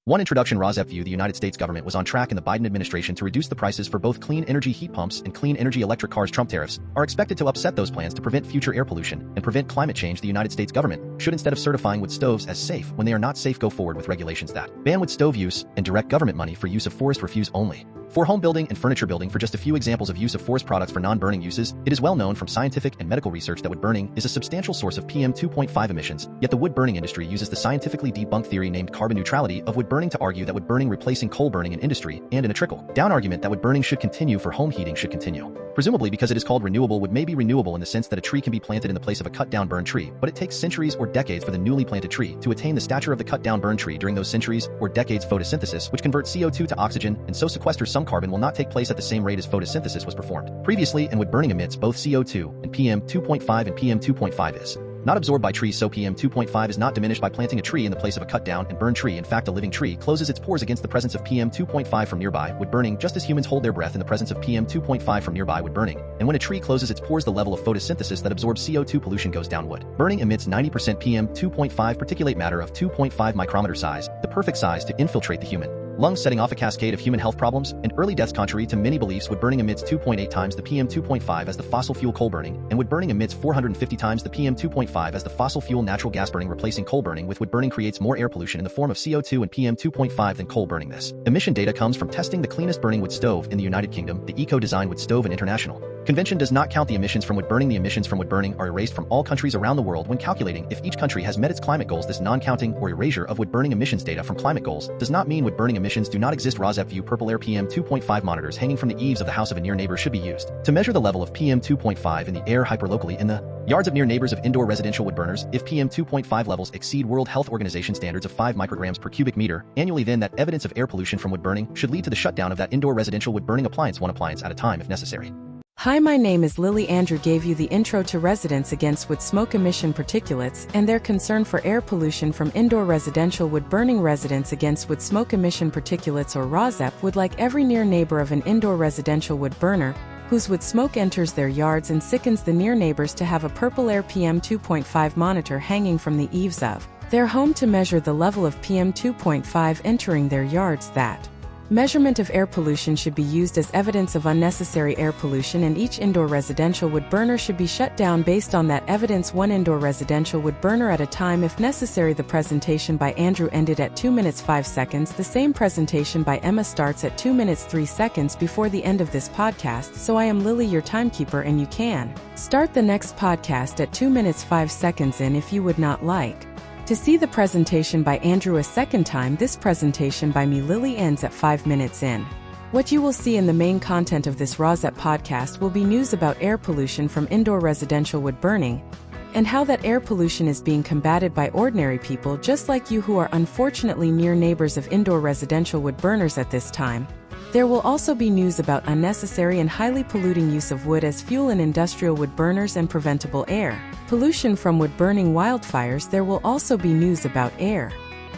One introduction ROSEP view: the United States government was on track in the Biden administration to reduce the prices for both clean energy heat pumps and clean energy electric cars. Trump tariffs are expected to upset those plans to prevent future air pollution and prevent climate change. The United States government should, instead of certifying wood stoves as safe when they are not safe, go forward with regulations that ban wood stove use and direct government money for use of forest refuse only. For home building and furniture building, for just a few examples of use of forest products for non-burning uses, it is well known from scientific and medical research that wood burning is a substantial source of PM 2.5 emissions, yet the wood burning industry uses the scientifically debunked theory named carbon neutrality of wood burning to argue that wood burning replacing coal burning in industry, and in a trickle-down argument that wood burning should continue for home heating should continue. Presumably because it is called renewable, wood may be renewable in the sense that a tree can be planted in the place of a cut-down burned tree, but it takes centuries or decades for the newly planted tree to attain the stature of the cut-down burned tree. During those centuries or decades, photosynthesis, which converts CO2 to oxygen and so sequesters some carbon, will not take place at the same rate as photosynthesis was performed previously, and wood burning emits both CO2 and PM 2.5, and PM 2.5 is not absorbed by trees, so PM 2.5 is not diminished by planting a tree in the place of a cut-down and burned tree. In fact, a living tree closes its pores against the presence of PM 2.5 from nearby wood burning, just as humans hold their breath in the presence of PM 2.5 from nearby wood burning. And when a tree closes its pores, the level of photosynthesis that absorbs CO2 pollution goes down. Wood burning emits 90% PM 2.5 particulate matter of 2.5 micrometer size, the perfect size to infiltrate the human lungs, setting off a cascade of human health problems and early deaths. Contrary to many beliefs, wood burning emits 2.8 times the PM 2.5 as the fossil fuel coal burning, and wood burning emits 450 times the PM 2.5 as the fossil fuel natural gas burning. Replacing coal burning with wood burning creates more air pollution in the form of CO2 and PM 2.5 than coal burning. This emission data comes from testing the cleanest burning wood stove in the United Kingdom, the Eco-Design Wood Stove, and International Convention does not count the emissions from wood burning. The emissions from wood burning are erased from all countries around the world when calculating if each country has met its climate goals. This non-counting or erasure of wood burning emissions data from climate goals does not mean wood burning emissions do not exist. ROSEP view: purple air PM 2.5 monitors hanging from the eaves of the house of a near neighbor should be used to measure the level of PM 2.5 in the air hyperlocally in the yards of near neighbors of indoor residential wood burners. If PM 2.5 levels exceed World Health Organization standards of 5 micrograms per cubic meter annually, then that evidence of air pollution from wood burning should lead to the shutdown of that indoor residential wood burning appliance, one appliance at a time if necessary. Hi, my name is Lily. Andrew gave you the intro to Residents Against Wood Smoke Emission Particulates and their concern for air pollution from indoor residential wood burning. Residents Against Wood Smoke Emission Particulates, or ROSEP, would like every near neighbor of an indoor residential wood burner whose wood smoke enters their yards and sickens the near neighbors to have a purple air PM 2.5 monitor hanging from the eaves of their home to measure the level of PM 2.5 entering their yards. That measurement of air pollution should be used as evidence of unnecessary air pollution, and each indoor residential wood burner should be shut down based on that evidence, one indoor residential wood burner at a time if necessary. The presentation by Andrew ended at 2 minutes 5 seconds. The same presentation by Emma starts at 2 minutes 3 seconds before the end of this podcast. So I am Lily, your timekeeper, and you can start the next podcast at 2 minutes 5 seconds in if you would not like to see the presentation by Andrew a second time. This presentation by me, Lily, ends at 5 minutes in. What you will see in the main content of this ROSEP podcast will be news about air pollution from indoor residential wood burning, and how that air pollution is being combated by ordinary people just like you who are unfortunately near neighbors of indoor residential wood burners at this time. There will also be news about unnecessary and highly polluting use of wood as fuel in industrial wood burners and preventable air pollution from wood burning wildfires. There will also be news about air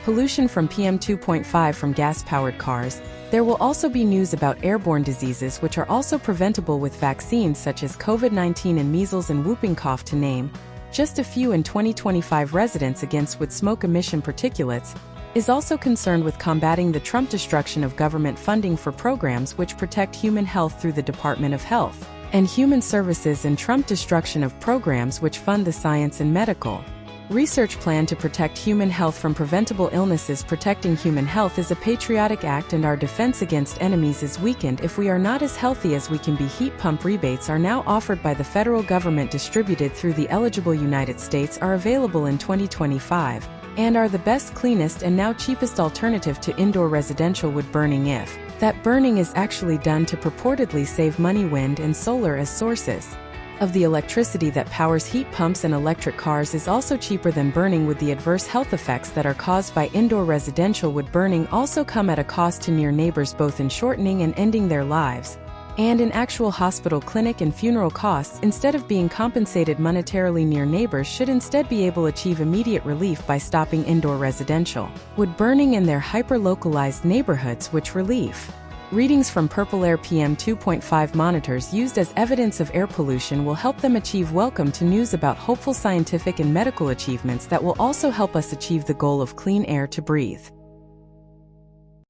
pollution from PM 2.5 from gas-powered cars. There will also be news about airborne diseases which are also preventable with vaccines such as COVID-19 and measles and whooping cough, to name just a few. In 2025, Residents Against Wood Smoke Emission Particulates is also concerned with combating the Trump destruction of government funding for programs which protect human health through the Department of Health and Human Services, and Trump destruction of programs which fund the science and medical research plan to protect human health from preventable illnesses. Protecting human health is a patriotic act, and our defense against enemies is weakened if we are not as healthy as we can be. Heat pump rebates are now offered by the federal government, distributed through the eligible United States, are available in 2025, and are the best, cleanest, and now cheapest alternative to indoor residential wood burning if that burning is actually done to purportedly save money. Wind and solar as sources of the electricity that powers heat pumps and electric cars is also cheaper than burning wood. The adverse health effects that are caused by indoor residential wood burning also come at a cost to near neighbors, both in shortening and ending their lives, and in actual hospital, clinic, and funeral costs. Instead of being compensated monetarily, near neighbors should instead be able to achieve immediate relief by stopping indoor residential wood burning in their hyper-localized neighborhoods, which relief readings from purple air PM 2.5 monitors used as evidence of air pollution will help them achieve. Welcome to news about hopeful scientific and medical achievements that will also help us achieve the goal of clean air to breathe.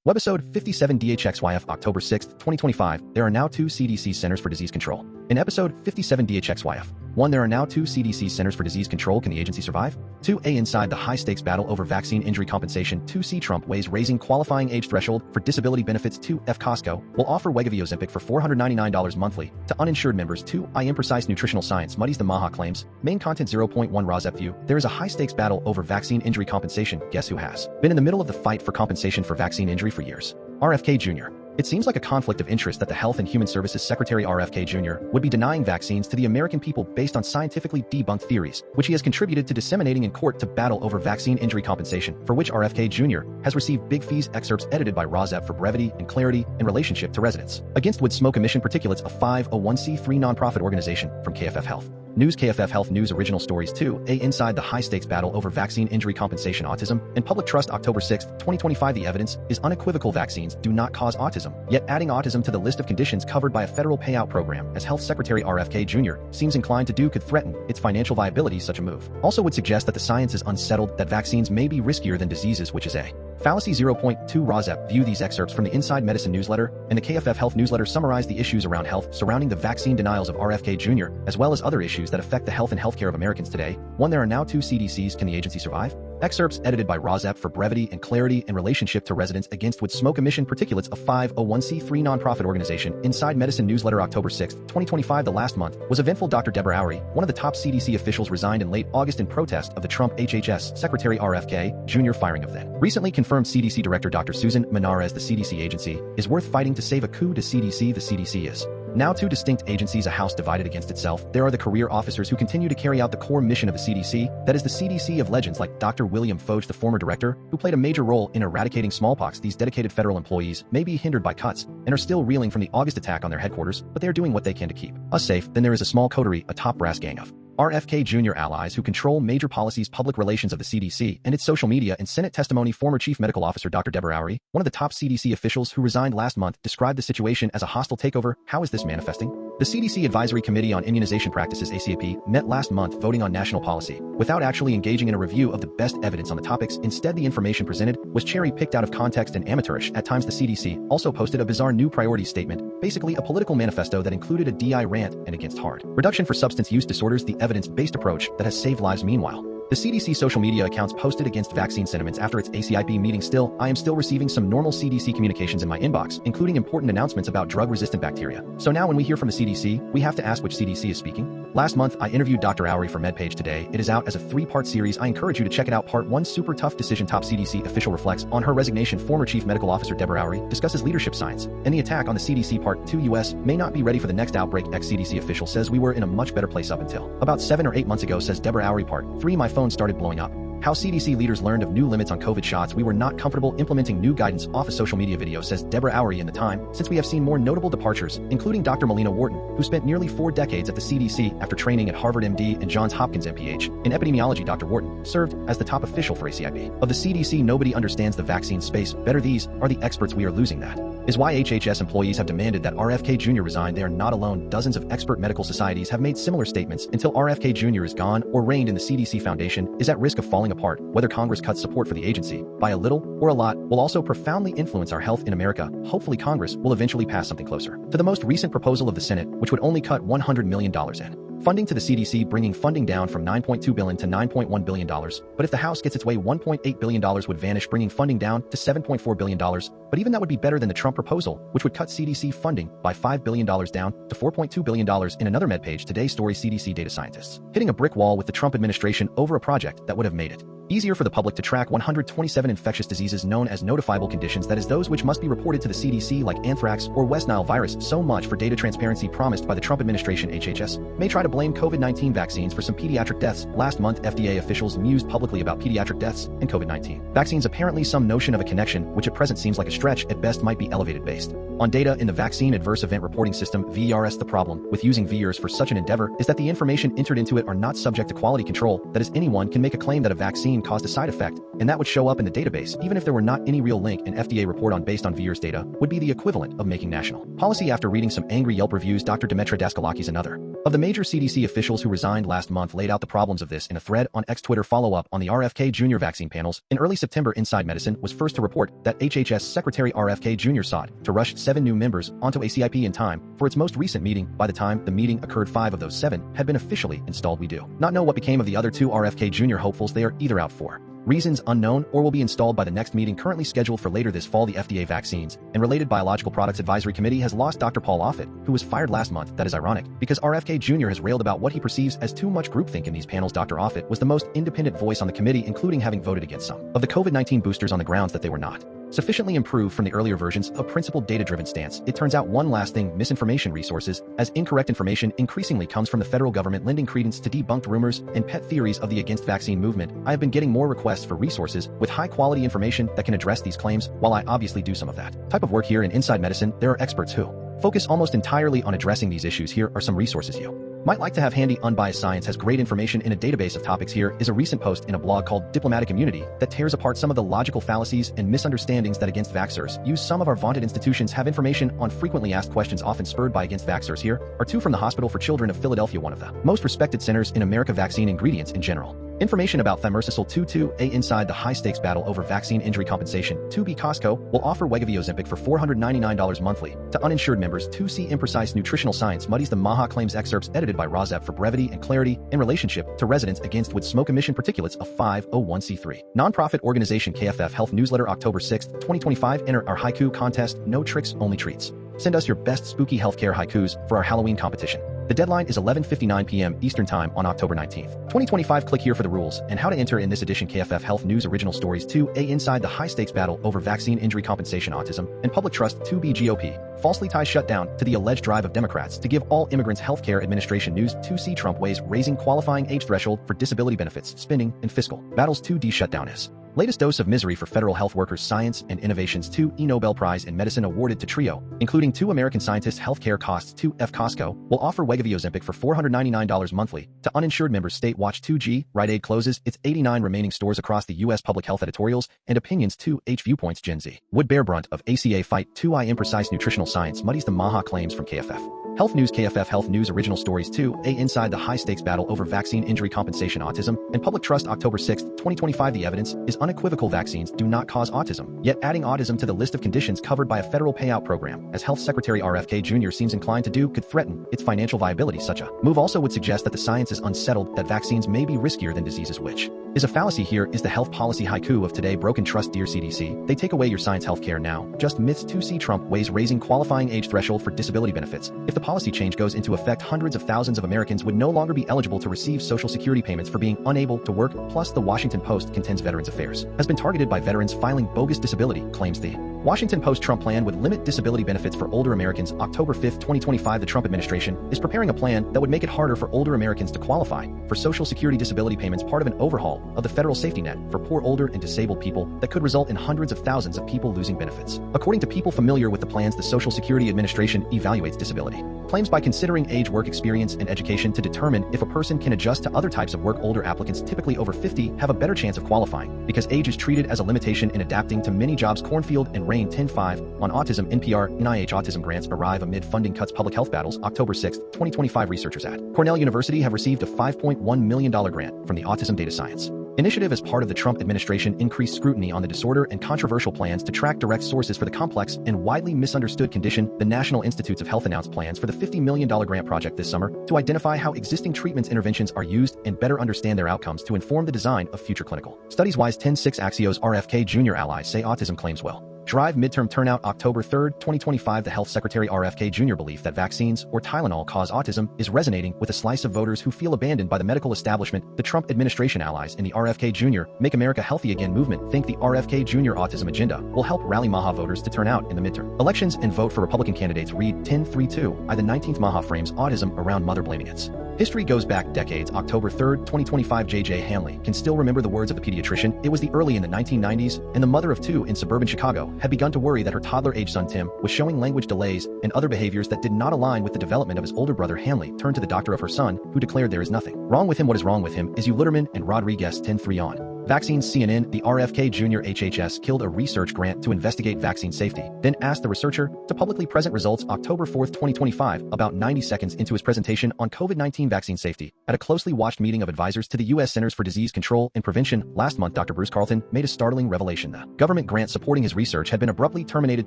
Webisode 57DHXYF October 6, 2025, there are now 2 CDC Centers for Disease Control. In episode 57DHXYF, 1. There are now 2 CDC Centers for Disease Control. Can the agency survive? 2a. Inside the high-stakes battle over vaccine injury compensation. 2c. Trump weighs raising qualifying age threshold for disability benefits. 2f. Costco will offer Wegovy Ozempic for $499 monthly to uninsured members. 2i. Imprecise nutritional science muddies the Maha claims. Main content 0.1 Rozep view. There is a high-stakes battle over vaccine injury compensation. Guess who has been in the middle of the fight for compensation for vaccine injury for years? RFK Jr. It seems like a conflict of interest that the Health and Human Services Secretary RFK Jr. would be denying vaccines to the American people based on scientifically debunked theories, which he has contributed to disseminating in court to battle over vaccine injury compensation, for which RFK Jr. has received big fees. Excerpts edited by Rozep for brevity and clarity in relationship to residents. Against would smoke emission particulates, a 501c3 nonprofit organization from KFF Health News. KFF Health News original stories. 2a. Inside the high-stakes battle over vaccine injury compensation. Autism and public trust. October 6, 2025. The evidence is unequivocal. Vaccines do not cause autism, yet adding autism to the list of conditions covered by a federal payout program, as Health Secretary RFK Jr. seems inclined to do, could threaten its financial viability. Such a move also would suggest that the science is unsettled, that vaccines may be riskier than diseases, which is a fallacy. 0.2 Rozep view. These excerpts from the Inside Medicine newsletter and the KFF Health newsletter summarize the issues around health surrounding the vaccine denials of RFK Jr., as well as other issues that affect the health and healthcare of Americans today. 1. There are now 2 CDCs. Can the agency survive? Excerpts edited by Rozep for brevity and clarity in relationship to residents. Against would smoke emission particulates, a 501c3 nonprofit organization. Inside Medicine newsletter. October 6, 2025. The last month was eventful. Dr. Deborah Oury, one of the top CDC officials, resigned in late August in protest of the Trump HHS Secretary RFK Jr. firing of then recently confirmed CDC Director Dr. Susan Menarez. The CDC agency is worth fighting to save a coup de CDC. The CDC is now 2 distinct agencies, a house divided against itself. There are the career officers who continue to carry out the core mission of the CDC, that is the CDC of legends like Dr. William Foge, the former director, who played a major role in eradicating smallpox. These dedicated federal employees may be hindered by cuts and are still reeling from the August attack on their headquarters, but they are doing what they can to keep us safe. Then there is a small coterie, a top brass gang of RFK Jr. allies who control major policies, public relations of the CDC, and its social media. In Senate testimony, former Chief Medical Officer Dr. Deborah Oury, one of the top CDC officials who resigned last month, described the situation as a hostile takeover. How is this manifesting? The CDC Advisory Committee on Immunization Practices (ACIP) met last month voting on national policy, without actually engaging in a review of the best evidence on the topics. Instead, the information presented was cherry-picked out of context and amateurish. At times, the CDC also posted a bizarre new priorities statement, basically a political manifesto that included a DI rant and against hard reduction for substance use disorders, the evidence-based approach that has saved lives. Meanwhile, the CDC social media accounts posted against vaccine sentiments after its ACIP meeting. Still, I am still receiving some normal CDC communications in my inbox, including important announcements about drug-resistant bacteria. So now when we hear from the CDC, we have to ask which CDC is speaking. Last month, I interviewed Dr. Oury for MedPage Today. It is out as a 3-part series. I encourage you to check it out. Part 1, Super Tough Decision. Top CDC official reflects on her resignation. Former Chief Medical Officer Deborah Oury discusses leadership science and the attack on the CDC. Part 2, U.S. may not be ready for the next outbreak. Ex-CDC official says we were in a much better place up until about 7 or 8 months ago, says Deborah Oury. Part 3, my phone started blowing up. How CDC leaders learned of new limits on COVID shots. We were not comfortable implementing new guidance off a social media video, says Deborah Oury. In the time since, we have seen more notable departures, including Dr. Melina Wharton, who spent nearly 4 decades at the CDC after training at Harvard MD and Johns Hopkins MPH in epidemiology. Dr. Wharton served as the top official for ACIP of the CDC. Nobody understands the vaccine space better. These are the experts. We are losing that. Is why HHS employees have demanded that RFK Jr. resign. They are not alone. Dozens of expert medical societies have made similar statements. Until RFK Jr. is gone or reigned in, the CDC Foundation is at risk of falling apart. Whether Congress cuts support for the agency by a little or a lot will also profoundly influence our health in America. Hopefully Congress will eventually pass something closer to the most recent proposal of the Senate, which would only cut $100 million in funding to the CDC, bringing funding down from $9.2 billion to $9.1 billion. But if the House gets its way, $1.8 billion would vanish, bringing funding down to $7.4 billion. But even that would be better than the Trump proposal, which would cut CDC funding by $5 billion down to $4.2 billion. In another MedPage Today story, CDC data scientists hitting a brick wall with the Trump administration over a project that would have made it easier for the public to track 127 infectious diseases known as notifiable conditions, that is, those which must be reported to the CDC, like anthrax or West Nile virus. So much for data transparency promised by the Trump administration. HHS may try to blame COVID-19 vaccines for some pediatric deaths. Last month, FDA officials mused publicly about pediatric deaths and COVID-19 vaccines. Apparently, some notion of a connection, which at present seems like a stretch, at best might be elevated based on data in the Vaccine Adverse Event Reporting System, VERS. The problem with using VERS for such an endeavor is that the information entered into it are not subject to quality control. That is, anyone can make a claim that a vaccine vaccine caused a side effect, and that would show up in the database even if there were not any real link an FDA report on based on VIRS data would be the equivalent of making national policy. After reading some angry Yelp reviews, Dr. Demetra Daskalakis, another of the major CDC officials who resigned last month, laid out the problems of this in a thread on X Twitter. Follow-up on the RFK Jr. vaccine panels. In early September, Inside Medicine was first to report that HHS Secretary RFK Jr. sought to rush 7 new members onto ACIP in time for its most recent meeting. By the time the meeting occurred, 5 of those 7 had been officially installed. We do not know what became of the other 2 RFK Jr. hopefuls. They are either out for reasons unknown or will be installed by the next meeting currently scheduled for later this fall. The FDA Vaccines and Related Biological Products Advisory Committee has lost Dr. Paul Offit, who was fired last month. That is ironic, because RFK Jr. has railed about what he perceives as too much groupthink in these panels. Dr. Offit was the most independent voice on the committee, including having voted against some of the COVID-19 boosters on the grounds that they were not sufficiently improved from the earlier versions. A principled data-driven stance. It turns out one last thing: misinformation resources, as incorrect information increasingly comes from the federal government, lending credence to debunked rumors and pet theories of the against vaccine movement. I have been getting more requests for resources with high-quality information that can address these claims. While I obviously do some of that type of work here in Inside Medicine, there are experts who focus almost entirely on addressing these issues. Here are some resources you might like to have handy. Unbiased Science has great information in a database of topics. Here is a recent post in a blog called Diplomatic Immunity that tears apart some of the logical fallacies and misunderstandings that against vaxxers use. Some of our vaunted institutions have information on frequently asked questions often spurred by against vaxxers. Here are 2 from the Hospital for Children of Philadelphia, one of the most respected centers in America. Vaccine ingredients in general. Information about thimerosal 2,2-A inside the high-stakes battle over vaccine injury compensation. 2B Costco will offer Wegovy Ozempic for $499 monthly to uninsured members. 2C Imprecise Nutritional Science muddies the MAHA claims. Excerpts edited by Rozep for brevity and clarity in relationship to residents against wood smoke emission particulates. A 501c3 nonprofit organization. KFF Health Newsletter, October 6, 2025. Enter our haiku contest. No tricks, only treats. Send us your best spooky healthcare haikus for our Halloween competition. The deadline is 11:59 p.m. Eastern Time on October 19th, 2025. Click here for the rules and how to enter in this edition. KFF Health News Original Stories. 2A Inside the high-stakes battle over vaccine injury compensation, autism, and public trust. 2B GOP falsely ties shutdown to the alleged drive of Democrats to give all immigrants health care administration news. 2C Trump weighs raising qualifying age threshold for disability benefits, spending, and fiscal battles. 2D shutdown is latest dose of misery for federal health workers. Science and innovations. 2E Nobel Prize in Medicine awarded to trio, including 2 American scientists. Healthcare costs. 2F Costco will offer Wegovy Ozempic for $499 monthly to uninsured members. State Watch. 2G Rite Aid closes its 89 remaining stores across the U.S. Public health editorials and opinions. 2H Viewpoints. Gen Z would bear brunt of ACA fight. 2I Imprecise Nutritional Science muddies the MAHA claims from KFF Health News. KFF Health News Original Stories. 2A Inside the high-stakes battle over vaccine injury compensation, autism, and public trust. October 6, 2025. The evidence is unequivocal. Vaccines do not cause autism, yet adding autism to the list of conditions covered by a federal payout program, as Health Secretary RFK Jr. seems inclined to do, could threaten its financial viability. Such a move also would suggest that the science is unsettled, that vaccines may be riskier than diseases, which is a fallacy. Here is the health policy haiku of today. Broken trust. Dear CDC, they take away your science healthcare now. Just myths. 2C Trump weighs raising qualifying age threshold for disability benefits. If the policy change goes into effect, hundreds of thousands of Americans would no longer be eligible to receive Social Security payments for being unable to work. Plus, the Washington Post contends Veterans Affairs has been targeted by veterans filing bogus disability claims. The Washington Post Trump plan would limit disability benefits for older Americans. October 5, 2025. The Trump administration is preparing a plan that would make it harder for older Americans to qualify for Social Security disability payments, part of an overhaul of the federal safety net for poor, older, and disabled people that could result in hundreds of thousands of people losing benefits. According to people familiar with the plans, the Social Security Administration evaluates disability claims by considering age, work experience, and education to determine if a person can adjust to other types of work. Older applicants, typically over 50, have a better chance of qualifying because age is treated as a limitation in adapting to many jobs. Cornfield and Rain. 10.5 on autism. NPR. NIH autism grants arrive amid funding cuts. Public health battles. October 6, 2025. Researchers at Cornell University have received a $5.1 million grant from the Autism Data Science Initiative as part of the Trump administration increased scrutiny on the disorder and controversial plans to track direct sources for the complex and widely misunderstood condition. The National Institutes of Health announced plans for the $50 million grant project this summer to identify how existing treatments interventions are used and better understand their outcomes to inform the design of future clinical studies. Wise 10.6 Axios RFK Jr. allies say autism claims will drive midterm turnout. October 3, 2025. The Health Secretary RFK Jr. belief that vaccines or Tylenol cause autism is resonating with a slice of voters who feel abandoned by the medical establishment. The Trump administration allies in the RFK Jr. Make America Healthy Again movement think the RFK Jr. autism agenda will help rally MAHA voters to turn out in the midterm elections and vote for Republican candidates. Read 10.3.2. I. The 19th MAHA frames autism around mother blaming its history goes back decades. October 3, 2025. J.J. Hamley can still remember the words of the pediatrician. It was the early in the 1990s, and the mother of 2 in suburban Chicago had begun to worry that her toddler-age son Tim was showing language delays and other behaviors that did not align with the development of his older brother. Hamley turned to the doctor of her son, who declared there is nothing wrong with him. What is wrong with him is you, Litterman and Rodriguez. 10.3 on Vaccines CNN, the RFK Jr. HHS killed a research grant to investigate vaccine safety, then asked the researcher to publicly present results October 4, 2025, about 90 seconds into his presentation on COVID-19 vaccine safety. At a closely watched meeting of advisors to the U.S. Centers for Disease Control and Prevention last month, Dr. Bruce Carlton made a startling revelation. The government grant supporting his research had been abruptly terminated.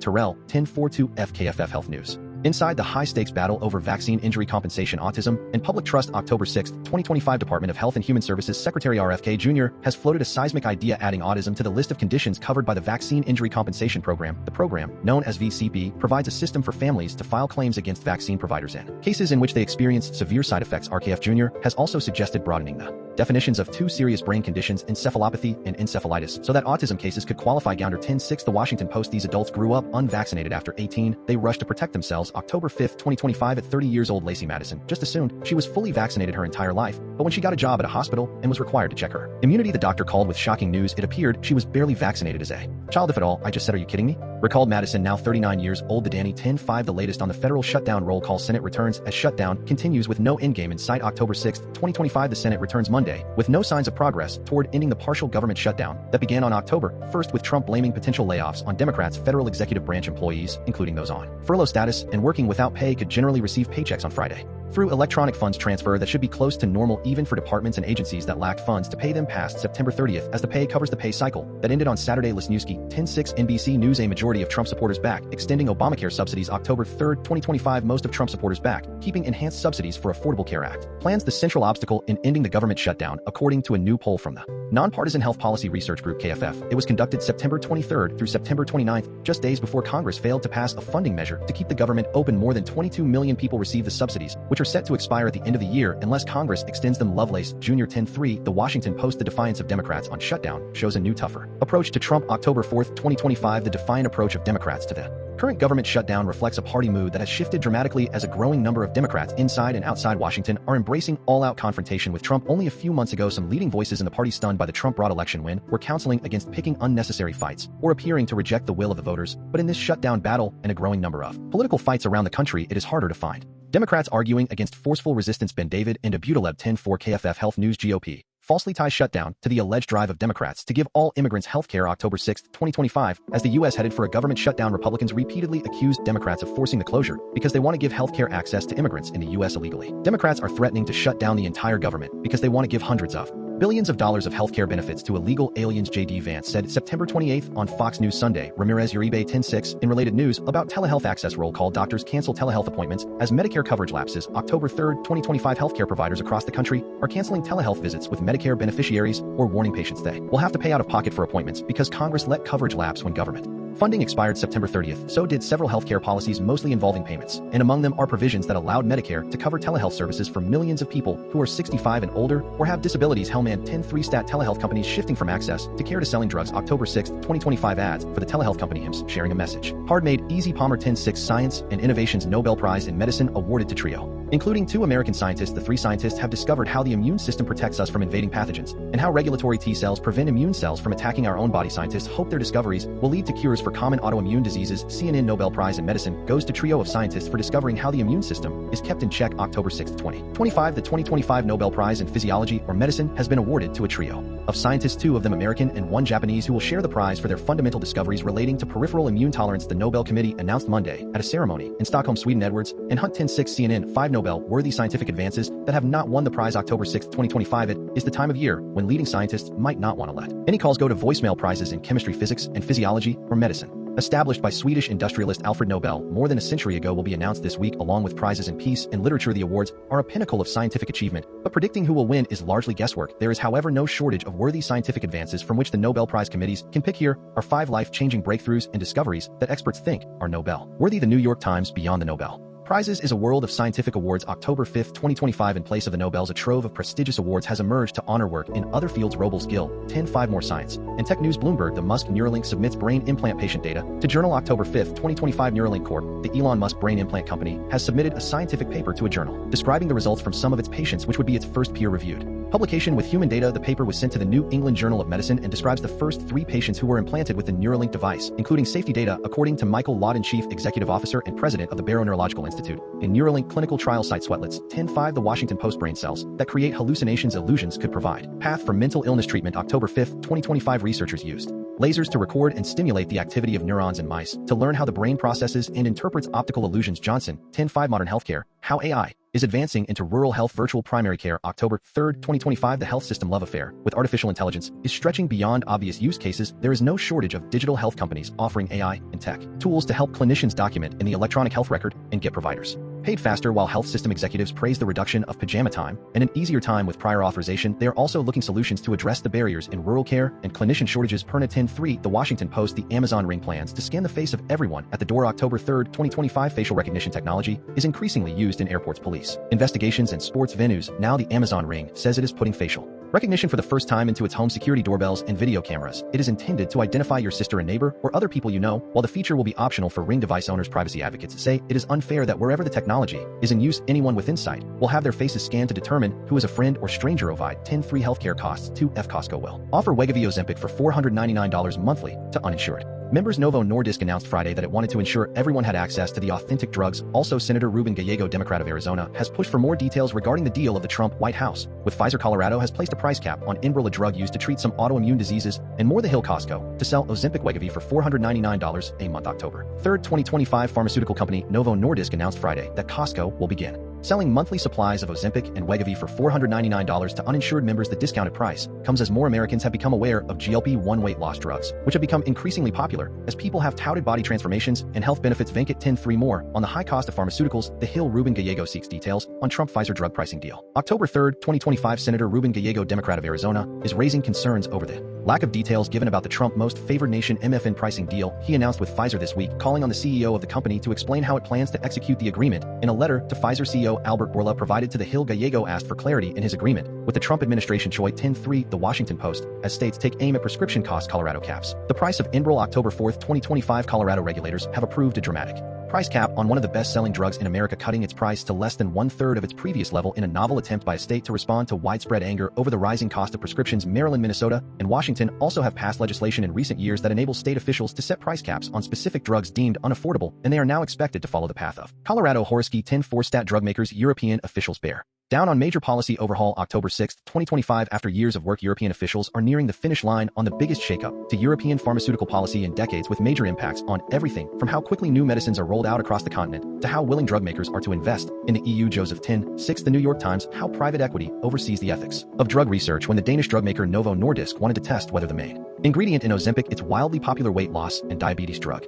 Terrell, 1042FKFF Health News. Inside the high-stakes battle over vaccine injury compensation, autism, and public trust, October 6, 2025, Department of Health and Human Services Secretary RFK Jr. has floated a seismic idea, adding autism to the list of conditions covered by the Vaccine Injury Compensation Program. The program, known as VCP, provides a system for families to file claims against vaccine providers in cases in which they experienced severe side effects. RKF Jr. has also suggested broadening the definitions of two serious brain conditions, encephalopathy and encephalitis, so that autism cases could qualify. Gounder 10/6 The Washington Post. These adults grew up unvaccinated. After 18, they rushed to protect themselves. October 5, 2025, at 30 years old, Lacey Madison just assumed she was fully vaccinated her entire life, but when she got a job at a hospital and was required to check her immunity, the doctor called with shocking news. It appeared she was barely vaccinated as a child, if at all. I just said, are you kidding me? Recalled Madison, now 39 years old. The Danny 10/5 The latest on the federal shutdown. Roll call. Senate returns as shutdown continues with no endgame in sight. October 6, 2025, the Senate returns Monday with no signs of progress toward ending the partial government shutdown that began on October 1st, with Trump blaming potential layoffs on Democrats. Federal executive branch employees, including those on furlough status and working without pay, could generally receive paychecks on Friday through electronic funds transfer that should be close to normal even for departments and agencies that lacked funds to pay them past September 30th, as the pay covers the pay cycle that ended on Saturday. Lesniewski, 10/6 NBC News. A majority of Trump supporters back extending Obamacare subsidies. October 3rd, 2025, most of Trump supporters back keeping enhanced subsidies for Affordable Care Act plans, the central obstacle in ending the government shutdown, according to a new poll from the Nonpartisan Health Policy Research Group KFF. It was conducted September 23rd through September 29th, just days before Congress failed to pass a funding measure to keep the government open. More than 22 million people receive the subsidies, which are set to expire at the end of the year unless Congress extends them. Lovelace Jr. 10/3 The Washington Post. The defiance of Democrats on shutdown shows a new, tougher approach to Trump. October 4th, 2025, the defiant approach of Democrats to the current government shutdown reflects a party mood that has shifted dramatically as a growing number of Democrats inside and outside Washington are embracing all-out confrontation with Trump. Only a few months ago, some leading voices in the party, stunned by the Trump-brought election win, were counseling against picking unnecessary fights or appearing to reject the will of the voters. But in this shutdown battle and a growing number of political fights around the country, it is harder to find Democrats arguing against forceful resistance. Ben David and Abutaleb 10/4 KFF Health News. GOP falsely ties shutdown to the alleged drive of Democrats to give all immigrants health care. October 6, 2025, as the U.S. headed for a government shutdown, Republicans repeatedly accused Democrats of forcing the closure because they want to give health care access to immigrants in the U.S. illegally. Democrats are threatening to shut down the entire government because they want to give hundreds of billions of dollars of healthcare benefits to illegal aliens, J.D. Vance said September 28th on Fox News Sunday. Ramirez Uribe 10/6 in related news about telehealth access. Roll call. Doctors cancel telehealth appointments as Medicare coverage lapses. October 3rd, 2025, healthcare providers across the country are canceling telehealth visits with Medicare beneficiaries or warning patients they will have to pay out of pocket for appointments because Congress let coverage lapse when government funding expired September 30th. So did several healthcare policies, mostly involving payments, and among them are provisions that allowed Medicare to cover telehealth services for millions of people who are 65 and older or have disabilities. Hellman 10/3 stat telehealth companies shifting from access to care to selling drugs. October 6th, 2025, ads for the telehealth company HIMSS sharing a message. Hard made easy. Palmer 10/6 Science and Innovations Nobel Prize in Medicine awarded to trio, including 2 American scientists. The 3 scientists have discovered how the immune system protects us from invading pathogens and how regulatory T cells prevent immune cells from attacking our own body. Scientists hope their discoveries will lead to cures for common autoimmune diseases. CNN Nobel Prize in Medicine goes to trio of scientists for discovering how the immune system is kept in check. October 6, 2025, the 2025 Nobel Prize in Physiology or Medicine has been awarded to a trio of scientists, 2 of them American and 1 Japanese, who will share the prize for their fundamental discoveries relating to peripheral immune tolerance. The Nobel Committee announced Monday at a ceremony in Stockholm, Sweden. Edwards and Hunt 10/6 CNN 5 Nobel-worthy scientific advances that have not won the prize. October 6, 2025, it is the time of year when leading scientists might not want to let any calls go to voicemail. Prizes in chemistry, physics, and physiology or medicine, established by Swedish industrialist Alfred Nobel more than a century ago, will be announced this week, along with prizes in peace and literature. The awards are a pinnacle of scientific achievement, but predicting who will win is largely guesswork. There is, however, no shortage of worthy scientific advances from which the Nobel Prize committees can pick. Here are 5 life-changing breakthroughs and discoveries that experts think are Nobel-worthy. The New York Times. Beyond the Nobel Prizes is a world of scientific awards. October 5, 2025, in place of the Nobels, a trove of prestigious awards has emerged to honor work in other fields. Robles Gill 10/5 More Science and Tech News. Bloomberg. The Musk Neuralink submits brain implant patient data to journal. October 5, 2025, Neuralink Corp., the Elon Musk brain implant company, has submitted a scientific paper to a journal describing the results from some of its patients, which would be its first peer-reviewed Publication with human data. The paper was sent to the New England Journal of Medicine and describes the first 3 patients who were implanted with the Neuralink device, including safety data, according to Michael Lawton, Chief Executive Officer and President of the Barrow Neurological Institute. In Neuralink clinical trial site Sweatlets 10.5, the Washington Post brain cells that create hallucinations illusions could provide. Path for mental illness treatment. October 5, 2025, researchers used lasers to record and stimulate the activity of neurons in mice to learn how the brain processes and interprets optical illusions. Johnson 10.5, modern healthcare, how AI is advancing into rural health. Virtual primary care. October 3, 2025, the health system love affair with artificial intelligence is stretching beyond obvious use cases. There is no shortage of digital health companies offering AI and tech tools to help clinicians document in the electronic health record and get providers paid faster. While health system executives praise the reduction of pajama time and an easier time with prior authorization, they are also looking solutions to address the barriers in rural care and clinician shortages. Perna 10.3, the Washington Post, the Amazon Ring plans to scan the face of everyone at the door. October 3, 2025, facial recognition technology is increasingly used in airports, police investigations, and sports venues. Now the Amazon Ring says it is putting facial recognition for the first time into its home security doorbells and video cameras. It is intended to identify your sister and neighbor or other people you know. While the feature will be optional for Ring device owners, privacy advocates say it is unfair that wherever the technology is in use, anyone with insight will have their faces scanned to determine who is a friend or stranger. Ovid 10.3, healthcare costs. 2F, Costco will offer Wegovy Ozempic for $499 monthly to uninsured members. Novo Nordisk announced Friday that it wanted to ensure everyone had access to the authentic drugs. Also, Senator Ruben Gallego, Democrat of Arizona, has pushed for more details regarding the deal of the Trump White House with Pfizer. Colorado has placed a price cap on Enbrel, a drug used to treat some autoimmune diseases, and more. The Hill Costco to sell Ozempic Wegovy for $499 a month. October 3, 2025, pharmaceutical company Novo Nordisk announced Friday that Costco will begin selling monthly supplies of Ozempic and Wegovy for $499 to uninsured members. The discounted price comes as more Americans have become aware of GLP-1 weight loss drugs, which have become increasingly popular as people have touted body transformations and health benefits. Venkat 10.3, more on the high cost of pharmaceuticals. The Hill, Ruben Gallego seeks details on Trump-Pfizer drug pricing deal. October 3, 2025, Senator Ruben Gallego, Democrat of Arizona, is raising concerns over the lack of details given about the Trump most favored nation MFN pricing deal he announced with Pfizer this week, calling on the CEO of the company to explain how it plans to execute the agreement. In a letter to Pfizer CEO Albert Bourla provided to the Hill, Gallego asked for clarity in his agreement with the Trump administration. Choi 10.3, the Washington Post, as states take aim at prescription costs. Colorado caps the price of Enbrel. October 4, 2025, Colorado regulators have approved a dramatic price cap on one of the best-selling drugs in America, cutting its price to less than 1/3 of its previous level in a novel attempt by a state to respond to widespread anger over the rising cost of prescriptions. Maryland, Minnesota, and Washington also have passed legislation in recent years that enables state officials to set price caps on specific drugs deemed unaffordable, and they are now expected to follow the path of Colorado. Horsky 10.4, stat drug makers, European officials bear down on major policy overhaul. October 6, 2025, after years of work, European officials are nearing the finish line on the biggest shakeup to European pharmaceutical policy in decades, with major impacts on everything from how quickly new medicines are rolled out across the continent to how willing drug makers are to invest in the EU. Joseph 10.6, the New York Times, how private equity oversees the ethics of drug research. When the Danish drug maker Novo Nordisk wanted to test whether the main ingredient in Ozempic, its wildly popular weight loss and diabetes drug,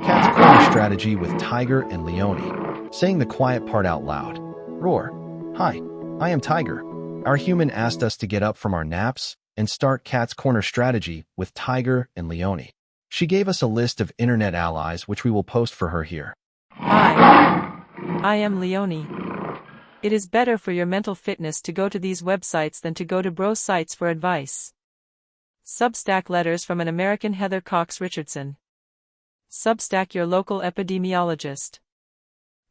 cat's corner strategy with Tiger and Leone, saying the quiet part out loud. Roar. Hi, I am Tiger. Our human asked us to get up from our naps and start Cat's Corner strategy with Tiger and Leone. She gave us a list of internet allies, which we will post for her here. Hi, I am Leone. It is better for your mental fitness to go to these websites than to go to bro sites for advice. Substack letters from an American Heather Cox Richardson. Substack your local epidemiologist.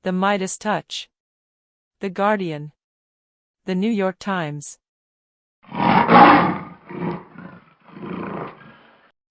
The Midas Touch. The Guardian. The New York Times.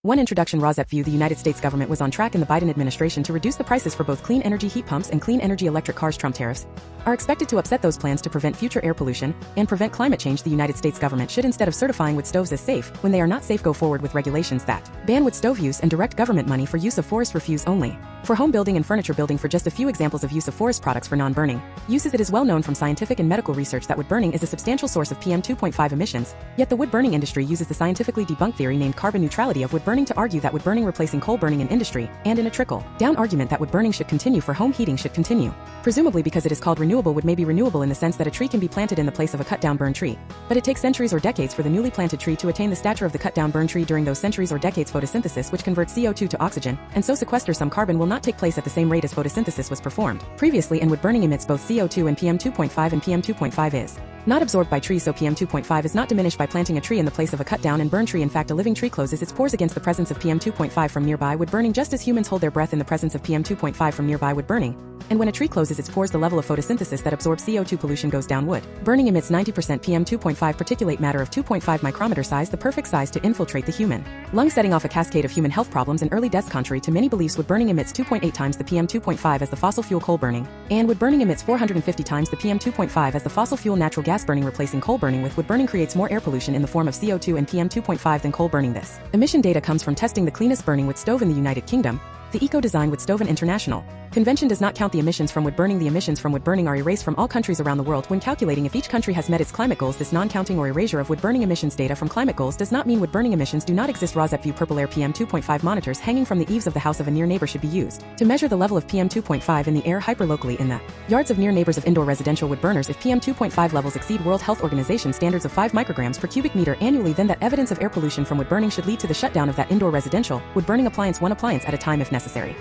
One introduction. Rosette View. The United States government was on track in the Biden administration to reduce the prices for both clean energy heat pumps and clean energy electric cars. Trump tariffs are expected to upset those plans to prevent future air pollution and prevent climate change. The United States government should, instead of certifying wood stoves as safe when they are not safe, go forward with regulations that ban wood stove use and direct government money for use of forest refuse only for home building and furniture building. For just a few examples of use of forest products for non-burning uses, it is well known from scientific and medical research that wood burning is a substantial source of PM 2.5 emissions, yet the wood burning industry uses the scientifically debunked theory named carbon neutrality of wood burning to argue that wood burning replacing coal burning in industry, and in a trickle-down argument that wood burning should continue for home heating should continue. Presumably because it is called renewable, wood may be renewable in the sense that a tree can be planted in the place of a cut-down burned tree. But it takes centuries or decades for the newly planted tree to attain the stature of the cut-down burned tree. During those centuries or decades, photosynthesis, which converts CO2 to oxygen, and so sequesters some carbon, will not take place at the same rate as photosynthesis was performed previously, and wood burning emits both CO2 and PM 2.5, and PM 2.5 is not absorbed by trees, so PM 2.5 is not diminished by planting a tree in the place of a cut-down and burned tree. In fact, a living tree closes its pores against the presence of PM 2.5 from nearby wood burning, just as humans hold their breath in the presence of PM 2.5 from nearby wood burning. And when a tree closes its pores, the level of photosynthesis that absorbs CO2 pollution goes down. Wood burning emits 90% PM2.5 particulate matter of 2.5 micrometer size, the perfect size to infiltrate the human lung, setting off a cascade of human health problems and early deaths. Contrary to many beliefs, wood burning emits 2.8 times the PM2.5 as the fossil fuel coal burning, and wood burning emits 450 times the PM2.5 as the fossil fuel natural gas burning. Replacing coal burning with wood burning creates more air pollution in the form of CO2 and PM2.5 than coal burning. This emission data comes from testing the cleanest burning wood stove in the United Kingdom. The Eco-Design Wood Stove and International Convention does not count the emissions from wood burning. The emissions from wood burning are erased from all countries around the world when calculating if each country has met its climate goals. This non-counting or erasure of wood burning emissions data from climate goals does not mean wood burning emissions do not exist. ROSEPView purple air PM2.5 monitors hanging from the eaves of the house of a near neighbor should be used to measure the level of PM2.5 in the air hyperlocally in the yards of near neighbors of indoor residential wood burners. If PM2.5 levels exceed World Health Organization standards of 5 micrograms per cubic meter annually, then that evidence of air pollution from wood burning should lead to the shutdown of that indoor residential wood burning appliance, one appliance at a time if necessary.